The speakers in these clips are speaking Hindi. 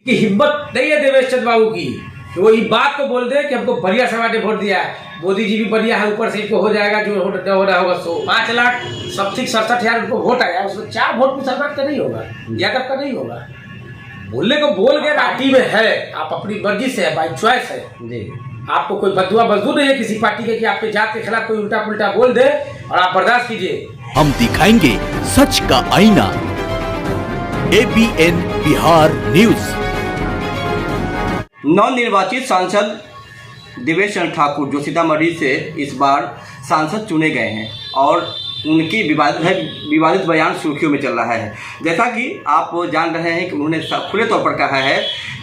कि हिम्मत नहीं है देवेश चंद्र बाबू की कि वो ये बात को बोल दे कि हमको बढ़िया समाज ने वोट दिया है, मोदी जी भी बढ़िया है, ऊपर से इनको हो जाएगा जो हो रहा होगा। 5,67,000 उनको वोट आया, उसमें 4 वोट मुसलमान का नहीं होगा, यादव का नहीं होगा। बोलने को बोल गए, पार्टी में है, आप अपनी मर्जी से है, बाई चॉइस है जी। आपको कोई बदुआ मजदूर नहीं है किसी पार्टी के कि आपके जात के खिलाफ कोई उल्टा पुल्टा बोल दे और आप बर्दाश्त कीजिए। हम दिखाएंगे सच का आईना। ABN Bihar news. नवनिर्वाचित सांसद देवेश चंद्र ठाकुर जो सीतामढ़ी से इस बार सांसद चुने गए हैं और उनकी विवादित बयान सुर्खियों में चल रहा है। जैसा कि आप जान रहे हैं कि उन्होंने खुले तौर पर कहा है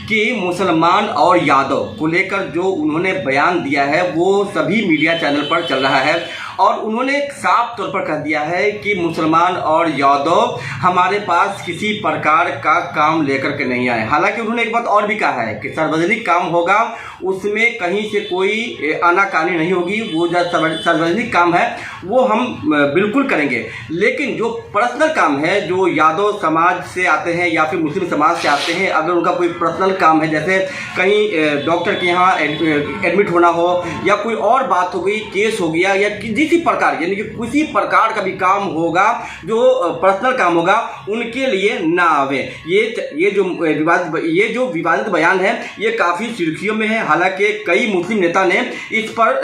कि मुसलमान और यादव को लेकर जो उन्होंने बयान दिया है वो सभी मीडिया चैनल पर चल रहा है और उन्होंने साफ तौर पर कह दिया है कि मुसलमान और यादव हमारे पास किसी प्रकार का काम लेकर के नहीं आए। हालांकि उन्होंने एक बात और भी कहा है कि सार्वजनिक काम होगा उसमें कहीं से कोई आनाकानी नहीं होगी, वो जो सार्वजनिक काम है वो हम बिल्कुल करेंगे, लेकिन जो पर्सनल काम है जो यादव समाज से आते हैं या फिर मुस्लिम समाज से आते हैं, अगर उनका कोई पर्सनल काम है जैसे कहीं डॉक्टर के यहाँ एडमिट होना हो या कोई और बात हो गई, केस हो गया या किसी प्रकार यानी कि किसी प्रकार का भी काम होगा जो पर्सनल काम होगा उनके लिए ना आवे। ये जो विवादित बयान है ये काफ़ी सुर्खियों में है। हालांकि कई मुस्लिम नेता ने इस पर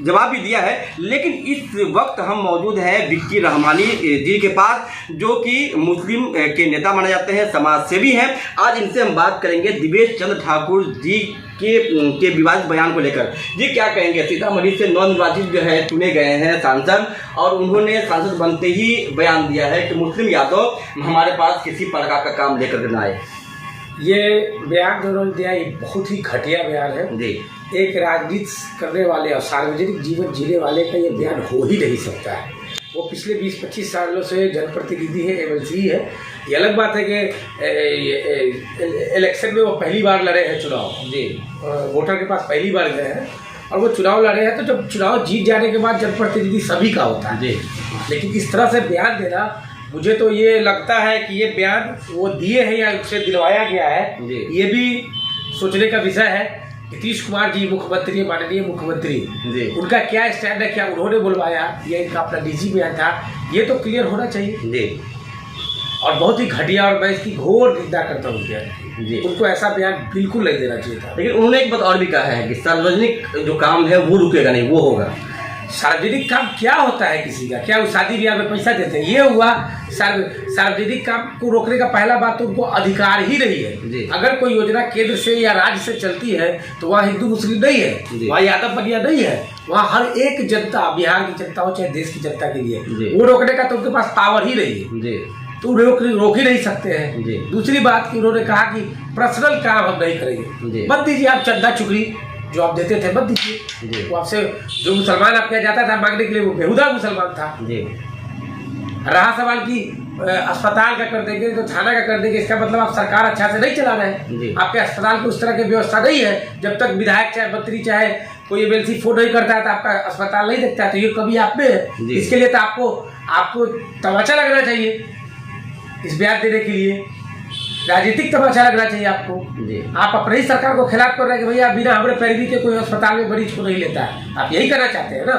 जवाब भी दिया है, लेकिन इस वक्त हम मौजूद हैं विक्की रहमानी जी के पास जो कि मुस्लिम के नेता माने जाते हैं, समाज सेवी हैं। आज इनसे हम बात करेंगे देवेश चंद्र ठाकुर जी के विवादित बयान को लेकर। जी क्या कहेंगे? सीतामढ़ी से नवनिर्वाचित जो है चुने गए हैं सांसद और उन्होंने सांसद बनते ही बयान दिया है कि मुस्लिम यादव हमारे पास किसी प्रकार का काम लेकर न आए। ये बयान जो उन्होंने दिया ये बहुत ही घटिया बयान है जी। एक राजनीति करने वाले और सार्वजनिक जीवन जीने वाले का ये बयान हो ही नहीं सकता है। वो पिछले 20-25 सालों से जनप्रतिनिधि है, MLC है। ये अलग बात है कि इलेक्शन में वो पहली बार लड़े हैं चुनाव जी, वोटर के पास पहली बार गए हैं और वो चुनाव लड़े हैं। तो जब चुनाव जीत जाने के बाद जनप्रतिनिधि सभी का होता है जी, लेकिन इस तरह से बयान देना, मुझे तो ये लगता है कि ये बयान वो दिए हैं या उनसे दिलवाया गया है, ये भी सोचने का विषय है। नीतीश कुमार जी मुख्यमंत्री, माननीय मुख्यमंत्री, उनका क्या स्टैंड है, क्या उन्होंने बुलवाया, ये इनका अपना निजी बयान था, ये तो क्लियर होना चाहिए जी। और बहुत ही घटिया, और मैं इसकी घोर निंदा करता हूँ जी। उनको ऐसा बयान बिल्कुल नहीं देना चाहिए था। लेकिन उन्होंने एक बात और भी कहा है कि सार्वजनिक जो काम है वो रुकेगा नहीं, वो होगा। सार्वजनिक काम क्या होता है किसी का? क्या वो शादी ब्याह में पैसा देते हैं? ये हुआ सार्वजनिक काम को रोकने का पहला बात तो उनको अधिकार ही नहीं है। अगर कोई योजना केंद्र से या राज्य से चलती है तो वहाँ हिंदू मुस्लिम नहीं है, वहाँ यादव बलिया नहीं है, वहाँ हर एक जनता, बिहार की जनता हो चाहे देश की जनता के लिए, वो रोकने का तो उनके पास पावर ही नहीं है, तो रोक ही नहीं सकते हैं। दूसरी बात कि उन्होंने कहा कि पर्सनल काम हम नहीं करेंगे। मत दीजिए आप चंदा चुगली जो आप देते थे, मत दीजिए। वो आपसे जो मुसलमान आपके जाता था मांगने के लिए वो बेहुदा मुसलमान था। रहा सवाल की अस्पताल का कर देंगे तो थाना का कर देंगे, इसका मतलब आप सरकार अच्छा से नहीं चला रहे हैं। आपके अस्पताल की उस तरह की व्यवस्था नहीं है। जब तक विधायक चाहे मंत्री चाहे कोई MLC फोन नहीं करता है तो आपका अस्पताल नहीं देखता है, तो ये कभी आप में है। इसके लिए तो आपको तमाचा लगना चाहिए, इस बयान देने के लिए राजनीतिक तमाचा लगना चाहिए आपको। आप अपने ही सरकार को खिलाफ कर रहे हैं कि भैया बिना हमारे पैरवी के कोई अस्पताल में मरीज को नहीं लेता है, आप यही करना चाहते हैं ना।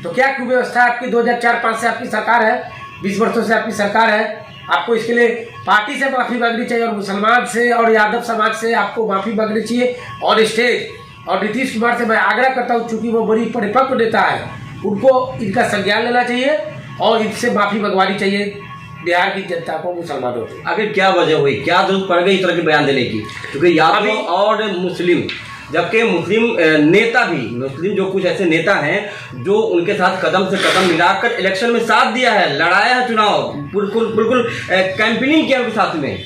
तो क्या कुव्यवस्था आपकी 2004-05 से आपकी सरकार है, 20 वर्षों से आपकी सरकार है। आपको इसके लिए पार्टी से माफ़ी मांगनी चाहिए और मुसलमान से और यादव समाज से आपको माफ़ी मांगनी चाहिए और स्टेज और नीतीश कुमार से मैं आग्रह करता हूँ, चूँकि वो बड़ी परिपक्व नेता है, उनको इनका संज्ञान लेना चाहिए और इनसे माफ़ी मंगवानी चाहिए बिहार की जनता को, मुसलमानों को। आखिर क्या वजह हुई, क्या जरूरत पड़ गई इस तरह के बयान देने की? क्योंकि यादव और मुस्लिम, जबकि मुस्लिम नेता भी, मुस्लिम जो कुछ ऐसे नेता हैं जो उनके साथ कदम से कदम मिलाकर इलेक्शन में साथ दिया है, लड़ाया है चुनाव, बिल्कुल कैंपेनिंग किया उनके साथ में।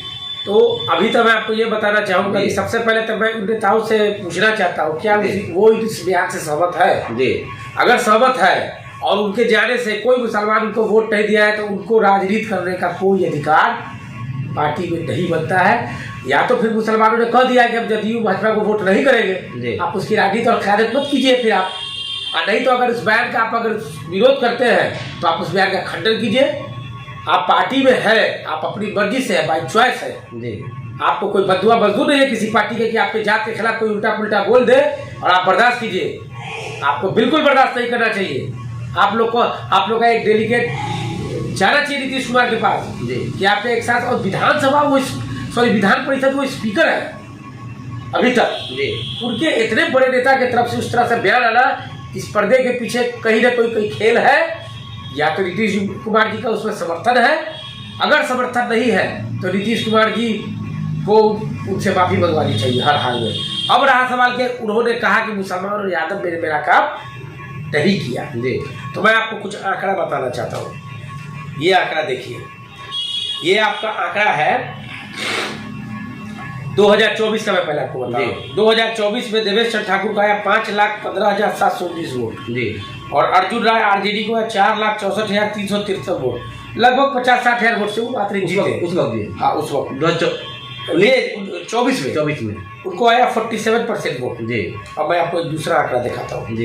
तो अभी तो मैं आपको ये बताना चाहूँगा कि सबसे पहले तो मैं उन नेताओं से पूछना चाहता हूँ क्या वो इस बयान से सहमत है जी। अगर सहमत है और उनके जाने से कोई मुसलमान उनको वोट नहीं दिया है तो उनको राजनीति करने का कोई अधिकार पार्टी में नहीं बनता है। या तो फिर मुसलमानों ने कह दिया कि हम जदयू भाजपा को वोट नहीं करेंगे, आप उसकी राजनीति और क़यादत मत कीजिए फिर आप, नहीं तो अगर उस बयान का आप अगर विरोध करते हैं तो आप उस बयान का खंडन कीजिए। आप पार्टी में है, आप अपनी मर्जी से है, बाई चॉइस है जी। आपको कोई बदुआ मजदूर नहीं है किसी पार्टी के कि आपके जात के खिलाफ कोई उल्टा पुल्टा बोल दे और आप बर्दाश्त कीजिए। आपको बिल्कुल बर्दाश्त नहीं करना चाहिए। आप लोग का एक डेलीगेट जाना चाहिए नीतीश कुमार के पास कि आपने एक साथ, और विधानसभा वो विधान परिषद वो स्पीकर है अभी तक, उनके इतने बड़े नेता की तरफ से उस तरह से बयान आना, इस पर्दे के पीछे कहीं ना कोई खेल है, या तो नीतीश कुमार जी का उसमें समर्थन है। अगर समर्थन नहीं है तो नीतीश कुमार जी को उनसे माफी मंगवानी चाहिए हर हाल में। अब रहा सवाल के उन्होंने कहा कि मुसलमान और यादव ने मेरा काम नहीं किया, तो मैं आपको कुछ आंकड़ा बताना चाहता हूँ। ये आंकड़ा देखिए, ये आपका आंकड़ा है 2024 का। मैं पहले आपको बता दूं, 2024 में देवेश चंद्र ठाकुर का आया 5,15,719 वोट और अर्जुन राय आरजेडी को है 4,64,363 वोट, लगभग 50-60 हजार वोट से वो मात्र जीते उस वक्त। हाँ, उस वक्त 24 में उनको आया 47% वोट। अब मैं आपको एक दूसरा आंकड़ा दिखाता हूँ,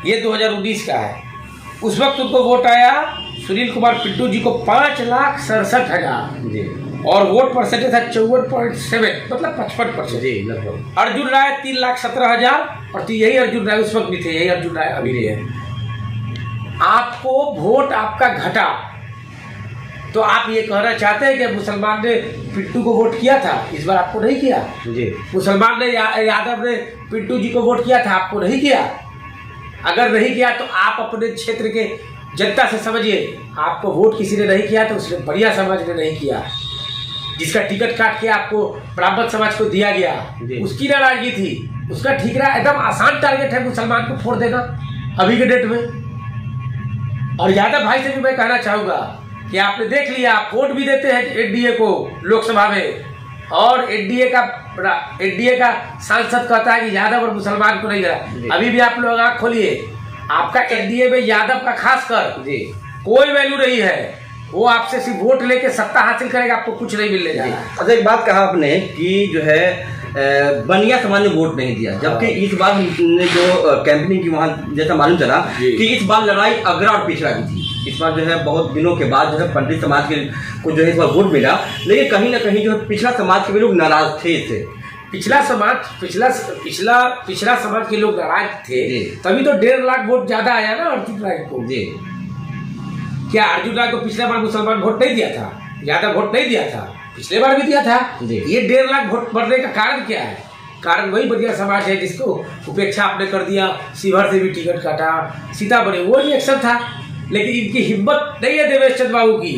ये 2019 का है। उस वक्त उनको वोट आया सुनील कुमार पिंटू जी को 5,67,000 और वोट परसेंटेज था 54.7, मतलब 55%। लगभग अर्जुन राय 3,17,000 और यही अर्जुन राय उस वक्त भी थे, यही अर्जुन राय अभी भी है। आपको वोट आपका घटा, तो आप ये कहना चाहते हैं कि मुसलमान ने पिंटू को वोट किया था, इस बार आपको नहीं किया। मुसलमान ने यादव ने पिंटू जी को वोट किया था, आपको नहीं किया। अगर नहीं किया तो आप अपने क्षेत्र के जनता से समझिए, आपको वोट किसी ने नहीं किया तो उसने बढ़िया समाज ने नहीं किया। जिसका टिकट काट के आपको ब्राह्मण समाज को दिया गया, उसकी नाराजगी थी। उसका ठीकरा एकदम आसान टारगेट है मुसलमान को फोड़ देना अभी के डेट में। और यादव भाई से भी मैं कहना चाहूंगा कि आपने देख लिया, आप वोट भी देते हैं एनडीए को लोकसभा में, और एनडीए का सांसद कहता है कि यादव और मुसलमान को नहीं गिरा। अभी भी आप लोग आंख खोलिए, आपका एनडीए में यादव का खासकर कोई वैल्यू नहीं है। वो आपसे सिर्फ वोट लेके सत्ता हासिल करेगा, आपको कुछ नहीं मिलने जा रहा है। अच्छा, एक बात कहा आपने कि जो है बनिया समाज ने वोट नहीं दिया, जबकि इस बार हमने जो कैंपेनिंग की वहाँ जैसा मालूम चला कि इस बार लड़ाई अगरा और पिछड़ा की थी। इस बार जो है बहुत दिनों के बाद जो है पंडित समाज के को जो है इस बार वोट मिला, लेकिन कहीं ना कहीं जो है पिछड़ा समाज के भी लोग नाराज थे इससे। पिछला समाज के लोग नाराज थे, तभी तो 1.5 लाख वोट ज्यादा आया ना अर्जुन राय को। क्या अर्जुन राय को पिछले बार मुसलमान वोट नहीं दिया था, ज्यादा वोट नहीं दिया था, पिछले बार भी दिया था। ये 1.5 लाख वोट बढ़ने का कारण क्या है? कारण वही बढ़िया समाज है जिसको उपेक्षा आपने कर दिया, शिवहर से भी टिकट काटा, सीतामढ़ी वो रिएक्शन था। लेकिन इनकी हिम्मत नहीं है देवेश चंद्र बाबू की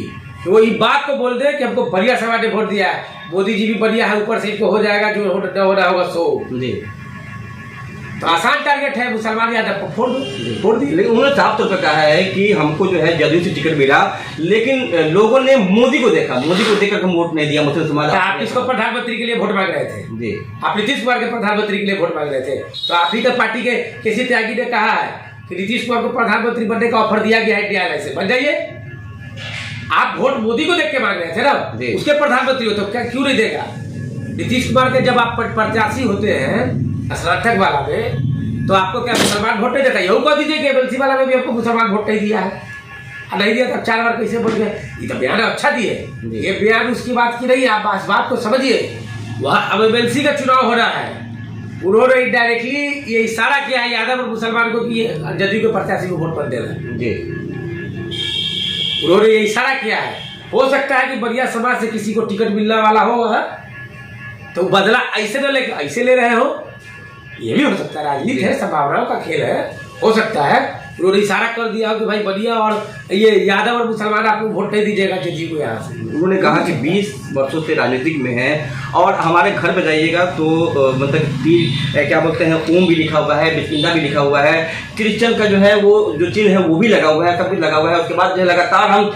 कि वो इस बात को बोल दे कि हमको बढ़िया समाज ने वोट दिया है, मोदी जी भी बढ़िया है, ऊपर से इनको हो जाएगा जो हो रहा होगा सो। तो आसान टारगेट है मुसलमान यादव को फोड़ दी। लेकिन उन्होंने साफ तौर पर कहा है कि हमको जो है जदयू से टिकट मिला, लेकिन लोगों ने मोदी को देखा, मोदी को देखकर हम वोट नहीं दिया मुस्लिम समाज। आप किसको प्रधानमंत्री के लिए वोट मांग रहे थे? आप नीतीश कुमार के प्रधानमंत्री के लिए वोट मांग रहे थे, तो आप ही का पार्टी के किसी त्यागी ने कहा है कि नीतीश कुमार को प्रधानमंत्री बनने का ऑफर दिया गया है न्यायालय से, बन जाइए। आप वोट मोदी को देख के मांग रहे थे ना, उसके प्रधानमंत्री हो तो क्या क्यों नहीं देगा? नीतीश कुमार के जब आप प्रत्याशी होते हैं स्नातक वाला में, तो आपको क्या मुसलमान वोट नहीं देता? यही कह दीजिए कि एमएलसी वाला में भी आपको मुसलमान वोट नहीं दिया है, नहीं दिया तब 4 बार कैसे वोट गए? ये तो बयान अच्छा दिए, ये बयान उसकी बात की नहीं है। आप इस बात को समझिए, वहाँ अब एमएलसी का चुनाव हो रहा है, उन्होंने डायरेक्टली ये इशारा किया है यादव और मुसलमान को कि जदयू के प्रत्याशी को वोट मत देना। उन्होंने ये इशारा किया है। हो सकता है कि बढ़िया समाज से किसी को टिकट मिलने वाला हो तो बदला ऐसे न लेके ऐसे ले रहे हो, ये भी हो सकता है। राजनीति है, संभावनाओं का खेल है, हो सकता है उन्होंने इशारा कर दिया हो कि भाई बढ़िया और ये यादव और मुसलमान आपको वोट नहीं दीजिएगा जदयू को यहाँ से। उन्होंने कहा कि 20 वर्षों से राजनीतिक में है और हमारे घर पे जाइएगा तो मतलब क्या बोलते हैं, ओम भी लिखा हुआ है, बिस्मिल्लाह भी लिखा हुआ है, क्रिश्चियन का जो है वो जो चिन्ह है वो भी लगा हुआ है, सब कुछ लगा हुआ है। उसके बाद जो है लगातार हम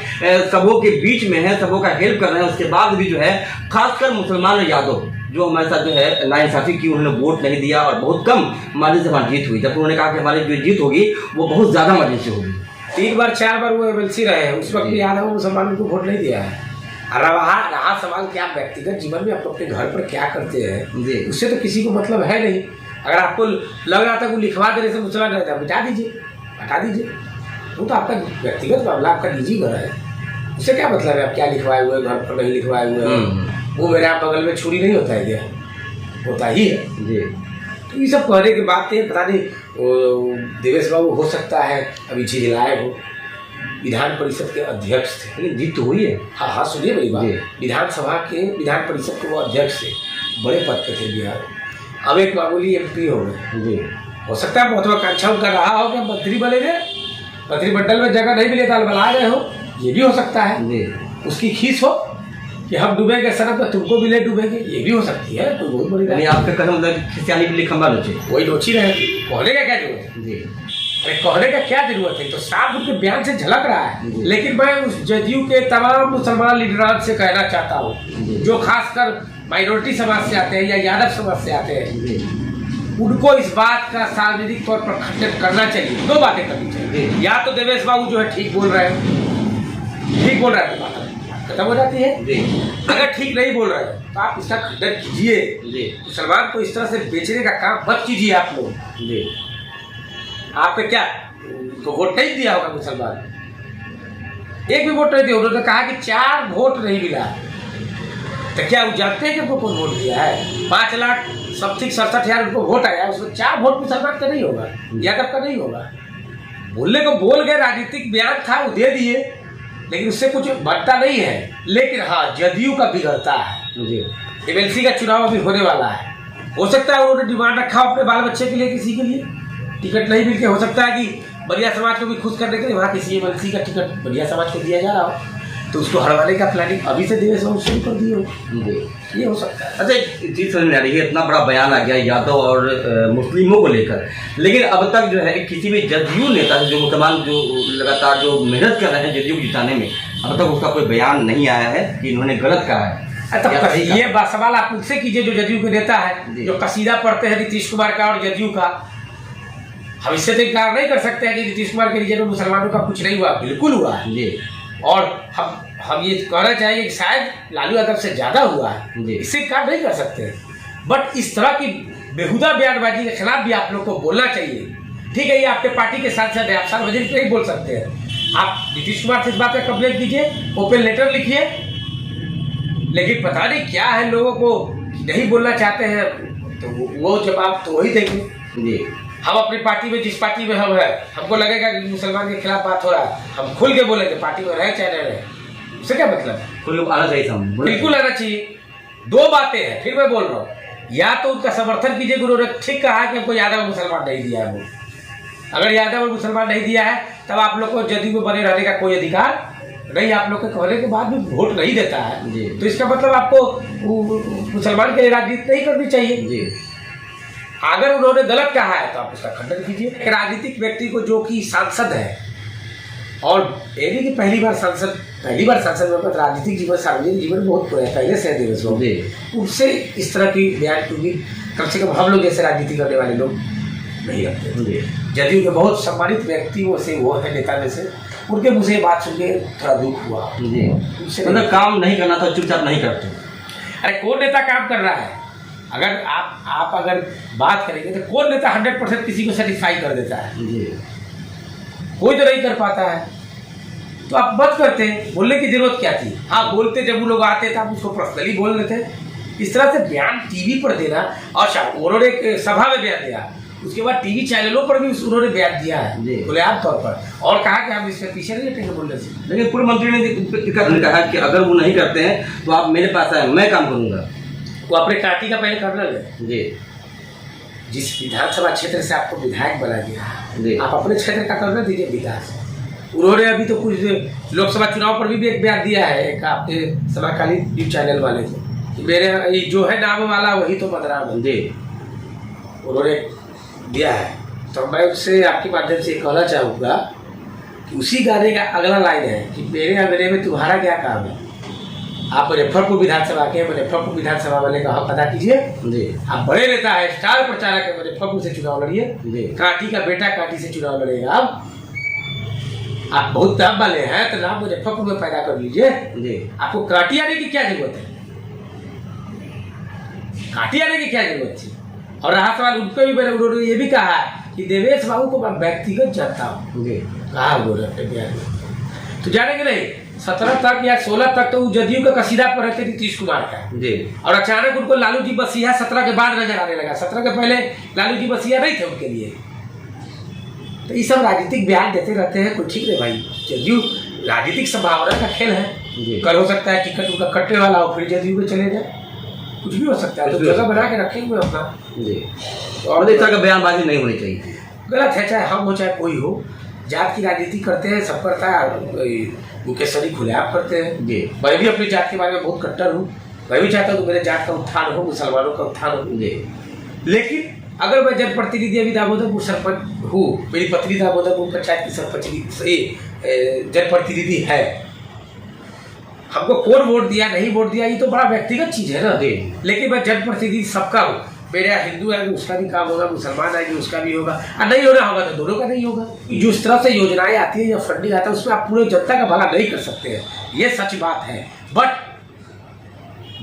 सबों के बीच में हैं, सबों का हेल्प कर रहे हैं। उसके बाद भी जो है खासकर मुसलमान और यादव जो हमारे साथ जो है नाइंसाफी की, उन्होंने वोट नहीं दिया और बहुत कम मार्जिन से हमारी जीत हुई। जब उन्होंने कहा कि हमारी जो जीत होगी वो बहुत ज़्यादा मार्जिन से होगी। 3 बार 4 बार वो एमएलसी रहे हैं, उस वक्त भी यादव मुसलमानों को वोट नहीं दिया है। रहा सवाल कि आप व्यक्तिगत जीवन में आप अपने घर पर क्या करते हैं, उससे तो किसी को मतलब है नहीं। अगर आपको लग रहा था कि लिखवा देने से मुसलमान रहता है, मिटा दीजिए, हटा दीजिए, वो तो आपका व्यक्तिगत मामला, आपका निजी घर है, उससे क्या मतलब है आप क्या लिखवाए हुए घर पर नहीं लिखवाए हुए हैं। वो मेरे आप बगल में छुरी नहीं होता है क्या? होता ही है। जी। तो ये सब कहने की बात है, पता नहीं देवेश बाबू हो सकता है अभी झिझलाए हो, विधान परिषद के अध्यक्ष थे, लेकिन जीत तो हुई है। हाँ हाँ, सुनिए मेरी बात, जी। विधानसभा के विधान परिषद के वो अध्यक्ष थे, बड़े पद पे थे बिहार, अब एक मामूली MP हो गए। जी। हो सकता है महत्वाकांक्षा उनका रहा हो कि मंत्री बनेंगे, मंत्रिमंडल में जगह नहीं मिले तो बना रहे हो, ये भी हो सकता है। जी। उसकी खींच हो कि हम डूबेंगे सड़क तो तुमको भी ले डूबेंगे, ये भी हो सकती है, कोई बहुत बड़ी यानी बात आपका कहना मतलब कि खिसियानी के लिए खंबा नोचे। वही नोची रहे, कहने का क्या जरूरत है? जी। अरे कहने का क्या जरूरत है, तो साफ उनके बयान से झलक रहा है। जी। लेकिन मैं उस जदयू के तमाम मुसलमान लीडरान से कहना चाहता हूँ, जी। जो खासकर माइनॉरिटी समाज से आते हैं या यादव समाज से आते हैं, जी। उनको इस बात का सार्वजनिक तौर पर खंडन करना चाहिए। दो बातें करनी चाहिए, जी। या तो देवेश बाबू जो है ठीक बोल रहे हैं, ठीक बोल रहे हैं तो बात खत्म हो जाती है। जी। अगर ठीक नहीं बोल रहे हैं तो आप इसका खंडन कीजिए। जी। मुसलमान को इस तरह से बेचने का काम मत कीजिए आप लोग। जी। आपने क्या तो वोट नहीं दिया होगा मुसलमान, एक भी वोट नहीं दिया, उन्होंने कहा कि 4 वोट नहीं मिला, तो क्या वो जानते हैं कि उनको कौन वोट दिया है? 5,67,000 उनको वोट आया, उसमें 4 वोट मुसलमान का नहीं होगा, यादव का नहीं होगा। बोलने को बोल गए, राजनीतिक बयान था वो दे दिए, लेकिन उससे कुछ बनता नहीं है। लेकिन हाँ, जदयू का बिगड़ता है। जी। MLC का चुनाव अभी होने वाला है, हो सकता है उन्होंने डिमांड रखा अपने बाल बच्चे के लिए, किसी के लिए टिकट नहीं मिलके, हो सकता है कि बलिया समाज को भी खुश करने के लिए वहाँ किसी MLC का टिकट बलिया समाज को दिया जा रहा हो, तो उसको हरवाने का प्लानिंग अभी से देवेश बाबू शुरू कर दिए हो। जी। ये हो सकता है। अच्छा, एक चीज समझ में आ रही है, इतना बड़ा बयान आ गया यादव और मुस्लिमों को लेकर, लेकिन अब तक जो है किसी भी जदयू नेता जो मुसलमान जो लगातार जो मेहनत कर रहे हैं जदयू को जिताने में, अब तक उसका कोई बयान नहीं आया है कि इन्होंने गलत कहा है। अच्छा, ये सवाल आप मुझसे कीजिए जो जदयू के नेता है, जो कसीदा पढ़ते हैं नीतीश कुमार का और जदयू का। हम इससे तो इनकार नहीं कर सकते हैं कि नीतीश कुमार के रीजन में मुसलमानों का कुछ नहीं हुआ, बिल्कुल हुआ है। जी। और हम ये कहना चाहेंगे कि शायद लालू यादव से ज्यादा हुआ है, जी। इससे इनकार नहीं कर सकते। बट इस तरह की बेहुदा बयानबाजी के खिलाफ भी आप लोग को बोलना चाहिए। ठीक है, ये आपके पार्टी के सांसद है, आप सार्वजनिक नहीं बोल सकते हैं, आप नीतीश कुमार से इस बात का कंप्लेंट कीजिए, ओपन लेटर लिखिए, लेकिन पता नहीं क्या है लोगों को नहीं बोलना चाहते हैं, तो वो जवाब तो वही देंगे। जी। हम अपनी पार्टी में, जिस पार्टी में हम है, हमको लगेगा कि मुसलमान के खिलाफ बात हो रहा है, हम खुल के बोलेंगे, पार्टी में रहे चाहे न रहे, उससे क्या मतलब है? खुल आना चाहिए समझ। बिल्कुल आना चाहिए। 2 बातें हैं, फिर मैं बोल रहा हूँ, या तो उनका समर्थन कीजिए, उन्होंने ठीक कहा कि हमको यादव मुसलमान नहीं दिया है। वो अगर यादव और मुसलमान नहीं दिया है, तब आप लोग को जदयू में बने रहने का कोई अधिकार नहीं, आप लोग के कहने के बाद भी वोट नहीं देता है। जी। तो इसका मतलब आपको मुसलमान के लिए राजनीति नहीं करनी चाहिए। जी। अगर उन्होंने गलत कहा है तो आप उसका खंडन कीजिए। एक राजनीतिक व्यक्ति को जो कि सांसद है, और ये नहीं कि पहली बार सांसद में, राजनीतिक जीवन, सार्वजनिक जीवन बहुत पुराना है, पहले से देवेश बाबू, उससे इस तरह की बयान, क्योंकि कम से कम हम लोग जैसे राजनीति करने वाले लोग नहीं रखते। जदयू के बहुत सम्मानित व्यक्तियों से वो है, नेता में से, उनके मुँह से बात सुन के थोड़ा दुख हुआ। जी। मतलब काम नहीं करना था, चुपचाप नहीं करते। अरे कौन नेता काम कर रहा है? अगर आप अगर बात करेंगे तो कौन नेता 100% किसी को सेटिस्फाई कर देता है? जी। कोई तो नहीं कर पाता है। तो आप मत करते, बोलने की जरूरत क्या थी? हाँ, बोलते जब वो लोग आते थे आप उसको पर्सनली बोल लेते। इस तरह से बयान टीवी पर देना, और उन्होंने एक सभा में बयान दिया, उसके बाद टीवी चैनलों पर भी उन्होंने बयान दिया है खुलेआम तौर पर, और कहा कि हम इसके पीछे नहीं हटेंगे बोलने से। लेकिन पूर्व मंत्री ने कहा कि अगर वो नहीं करते हैं तो आप मेरे पास आए, मैं काम करूंगा। वो अपने पार्टी का पहले कर्नल है। जी। जिस विधानसभा क्षेत्र से आपको विधायक बना गया, आप अपने क्षेत्र का कर्नल दीजिए विकास। उन्होंने अभी तो कुछ लोकसभा चुनाव पर भी एक बयान दिया है, एक आपके समकालीन न्यूज चैनल वाले को, कि मेरे जो है नाम वाला वही तो बदनाम है। जी, उन्होंने दिया है। तो मैं उससे आपके माध्यम से कहना चाहूँगा कि उसी गाने का अगला लाइन है कि मेरे अंगने में तुम्हारा क्या काम है। आप मुजफ्फरपुर विधानसभा के, मुजफ्फरपुर विधानसभा वाले का हक अदा कीजिए। जी, आप बड़े नेता है, स्टार प्रचारक है, मुजफ्फरपुर से चुनाव लड़िए। कांटी का बेटा कांटी से चुनाव लड़ेगा। आप बहुत दाम वाले हैं तो नाम मुजफ्फरपुर में पैदा कर लीजिए। आपको कांटी आने की क्या जरूरत है? कांटी आने की क्या जरूरत थी? और रहा सवाल उनको भी, मैंने उन्होंने ये भी कहा है कि देवेश बाबू को मैं व्यक्तिगत जानता हूँ, कहा उन्होंने अपने बयान में। तो जानेंगे नहीं, 17 तक या 16 तक तो वो जदयू का कसीदा पर रहते नीतीश कुमार का जी। और अचानक उनको लालू जी बसिया 17 के बाद नजर आने लगा। 17 के पहले लालू जी बसिया नहीं थे उनके लिए। तो ये सब राजनीतिक बयान देते रहते हैं, कोई ठीक है भाई। जदयू राजनीतिक संभावना का खेल है, कल हो सकता है टिकट उनका कटने वाला हो फिर जदयू में चले जाए, कुछ भी हो सकता है। तो जगह बना के रखेंगे अपना जी। और इस तरह का बयानबाजी नहीं होनी चाहिए, गलत है। चाहे हम हो चाहे कोई हो, जात की राजनीति करते हैं, सब करता है। मुकेशरी खुलेआम करते हैं जी। मैं भी अपनी जात के बारे में बहुत कट्टर हूँ, मैं भी चाहता हूँ कि मेरे जात का उत्थान हो, मुसलमानों का उत्थान हो जी। लेकिन अगर मैं जनप्रतिनिधि अभी दामोदरपुर सरपंच हूँ, मेरी पत्नी दामोदरपुर पंचायत की सरपंच जनप्रतिनिधि है, हमको कौन वोट दिया नहीं वोट दिया ये तो बड़ा व्यक्तिगत चीज है ना। लेकिन मैं जनप्रतिनिधि सबका हूँ, मेरा हिंदू है उसका भी काम होगा, मुसलमान है उसका भी होगा, और नहीं होना होगा तो दोनों का नहीं होगा। जिस तरह से योजनाएं आती है या फंडिंग आता है उसमें आप पूरे जनता का भला नहीं कर सकते हैं, ये सच बात है। बट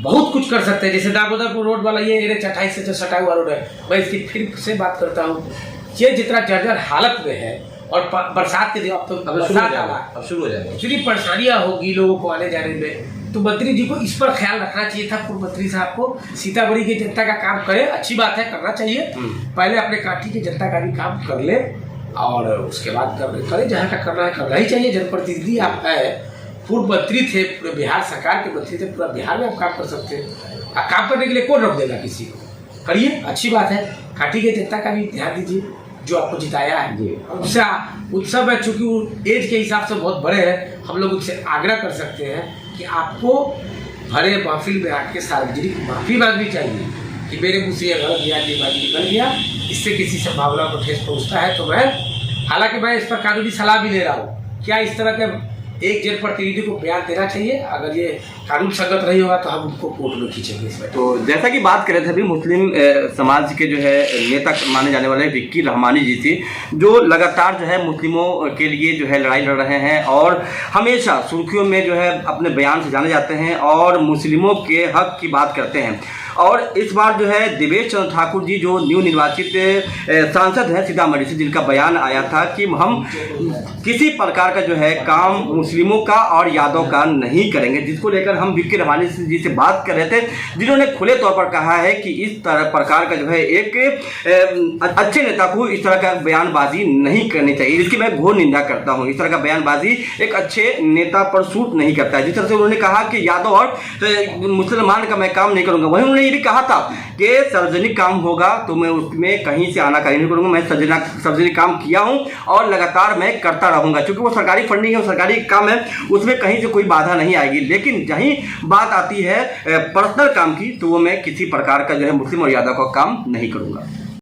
बहुत कुछ कर सकते हैं, जैसे दामोदरपुर रोड वाला ये NH-28 से जो सटा हुआ रोड है, मैं इसकी फिर से बात करता हूँ। ये जितना जर्जर हालत में है और बरसात के दिन अब तो बरसात आ रहा है, अब शुरू हो जाएगा, इतनी परेशानियां होगी लोगों को आने जाने में, तो मंत्री जी को इस पर ख्याल रखना चाहिए था। पूर्व मंत्री साहब को सीतामढ़ी की जनता का काम करे, अच्छी बात है, करना चाहिए। पहले अपने काठी की जनता का भी काम कर ले और उसके बाद करे, जहाँ तक करना है करना ही चाहिए। जनप्रतिनिधि आप है, पूर्व मंत्री थे, पूरे बिहार सरकार के मंत्री थे, पूरा बिहार में आप काम कर सकते हैं। आप काम करने के लिए कौन रोक देगा किसी को, करिए, अच्छी बात है। काठी की जनता का भी ध्यान दीजिए जो आपको जिताया है। उनसे उत्सव है, चूंकि एज के हिसाब से बहुत बड़े हैं, हम लोग उनसे आग्रह कर सकते हैं कि आपको भरे महफिल में आके सार्वजनिक माफी मांगनी चाहिए कि मेरे मुँह से ये गलत बयानबाजी निकल गया, इससे किसी संभावना को ठेस पहुँचता है। तो मैं, हालांकि मैं इस पर कानूनी सलाह भी ले रहा हूँ, क्या इस तरह के एक जनप्रतिनिधि को बयान देना चाहिए, अगर ये कानून संगत नहीं होगा तो हम उनको कोर्ट में खींचेंगे इसमें। तो जैसा कि बात कर रहे थे अभी, मुस्लिम समाज के जो है नेता माने जाने वाले विक्की रहमानी जी थी, जो लगातार जो है मुस्लिमों के लिए जो है लड़ाई लड़ रहे हैं और हमेशा सुर्खियों में जो है अपने बयान से जाने जाते हैं और मुस्लिमों के हक की बात करते हैं। और इस बार जो है देवेश चंद्र ठाकुर जी जो न्यू निर्वाचित सांसद हैं सीतामढ़ी से, जिनका बयान आया था कि हम किसी प्रकार का जो है काम मुस्लिमों का और यादव का नहीं करेंगे, जिसको लेकर हम विक्की रहमानी जी से बात कर रहे थे, जिन्होंने खुले तौर पर कहा है कि इस तरह प्रकार का जो है एक अच्छे नेता को इस तरह का बयानबाजी नहीं करनी चाहिए, जिसकी मैं घोर निंदा करता हूँ। इस तरह का बयानबाजी एक अच्छे नेता पर सूट नहीं करता है। जिस तरह से उन्होंने कहा कि यादव और मुसलमान का मैं काम नहीं करूँगा, वहीं उन्होंने ये भी कहा था कि सार्वजनिक काम होगा तो मैं उसमें कहीं से आनाकानी नहीं करूंगा। मैं सार्वजनिक काम किया हूं और लगातार मैं करता रहूंगा, क्योंकि वो सरकारी फंडिंग है, वो सरकारी काम है, उसमें कहीं से कोई बाधा नहीं आएगी। लेकिन जहीं बात आती है पर्सनल काम की, तो वो मैं किसी प्रकार का जो है मुस्लिम और यादव का काम नहीं करूंगा।